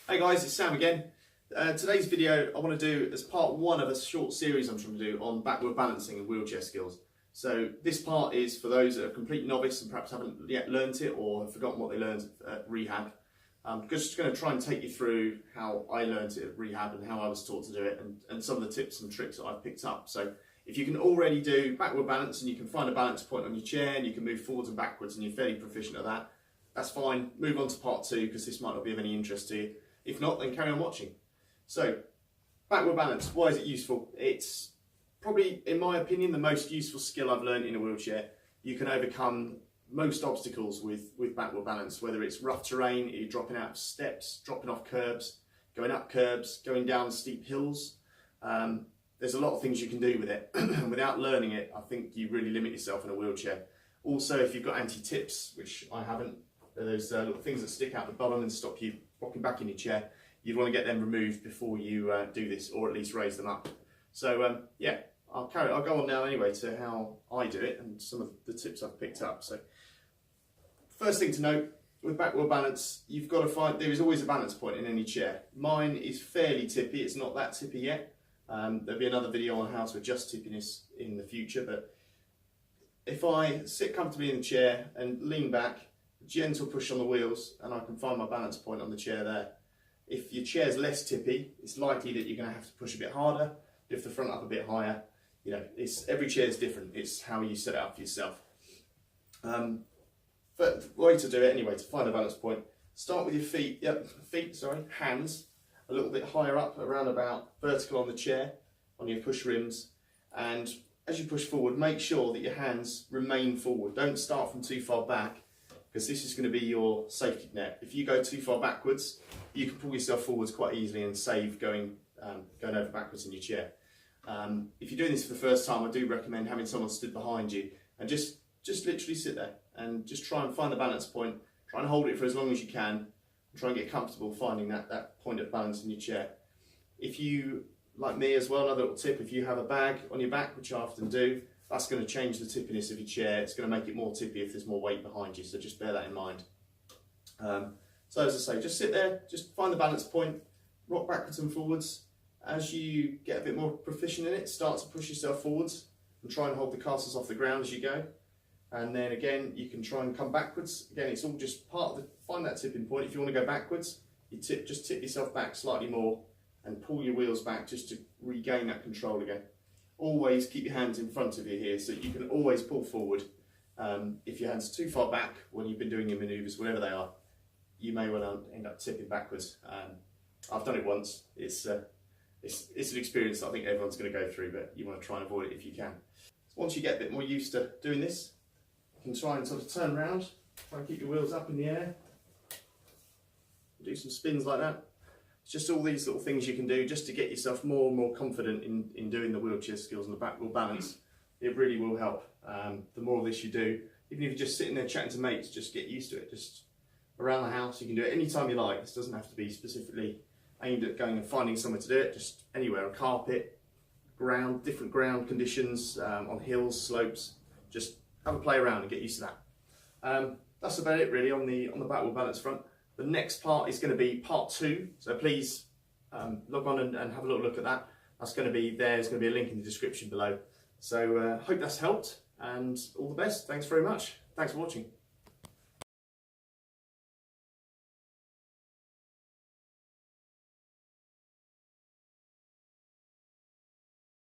Hey guys, it's Sam again. Today's video I want to do as part one of a short series I'm trying to do on backward balancing and wheelchair skills. So this part is for those that are complete novice and perhaps haven't yet learnt it or have forgotten what they learned at rehab. I'm just going to try and take you through how I learnt it at rehab and how I was taught to do it and some of the tips and tricks that I've picked up. So if you can already do backward balance and you can find a balance point on your chair and you can move forwards and backwards and you're fairly proficient at that, that's fine. Move on to part two because this might not be of any interest to you. If not, then carry on watching. So, backward balance, why is it useful? It's probably, in my opinion, the most useful skill I've learned in a wheelchair. You can overcome most obstacles with backward balance, whether it's rough terrain, you're dropping out of steps, dropping off curbs, going up curbs, going down steep hills. There's a lot of things you can do with it. And without learning it, I think you really limit yourself in a wheelchair. Also, if you've got anti-tips, which I haven't, there's little things that stick out the bottom and stop you rocking back in your chair. You'd want to get them removed before you do this, or at least raise them up. So yeah, I'll go on now anyway to how I do it and some of the tips I've picked up. So first thing to note, with backward balance, you've got to find, there is always a balance point in any chair. Mine is fairly tippy, it's not that tippy yet. There'll be another video on how to adjust tippiness in the future, but if I sit comfortably in the chair and lean back, gentle push on the wheels, and I can find my balance point on the chair there. If your chair's less tippy, it's likely that you're going to have to push a bit harder, lift the front up a bit higher. You know, every chair's different. It's how you set it up for yourself. But the way to do it anyway, to find a balance point, start with your hands a little bit higher up, around about vertical on the chair, on your push rims, and as you push forward, make sure that your hands remain forward. Don't start from too far back, because this is going to be your safety net. If you go too far backwards, you can pull yourself forwards quite easily and save going over backwards in your chair. If you're doing this for the first time, I do recommend having someone stood behind you and just literally sit there and just try and find the balance point. Try and hold it for as long as you can and try and get comfortable finding that point of balance in your chair. If you, like me as well, another little tip, if you have a bag on your back, which I often do, that's going to change the tippiness of your chair. It's going to make it more tippy if there's more weight behind you, so just bear that in mind. So as I say, just sit there, just find the balance point, rock backwards and forwards. As you get a bit more proficient in it, start to push yourself forwards and try and hold the casters off the ground as you go. And then again, you can try and come backwards. Again, it's all just part of find that tipping point. If you want to go backwards, you just tip yourself back slightly more and pull your wheels back just to regain that control again. Always keep your hands in front of you here so you can always pull forward. If your hands are too far back when you've been doing your manoeuvres, whatever they are, you may well end up tipping backwards. I've done it once. It's an experience that I think everyone's going to go through, but you want to try and avoid it if you can. Once you get a bit more used to doing this, you can try and sort of turn around, try and keep your wheels up in the air, do some spins like that. It's just all these little things you can do just to get yourself more and more confident in doing the wheelchair skills and the backward balance. It really will help. The more of this you do, even if you're just sitting there chatting to mates, just get used to it. Just around the house, you can do it anytime you like. This doesn't have to be specifically aimed at going and finding somewhere to do it, just anywhere, on carpet, ground, different ground conditions, on hills, slopes. Just have a play around and get used to that. That's about it really on the backward balance front. The next part is going to be part two, so please log on and have a little look at that. That's going to be there, there's going to be a link in the description below. So hope that's helped, and all the best. Thanks very much. Thanks for watching.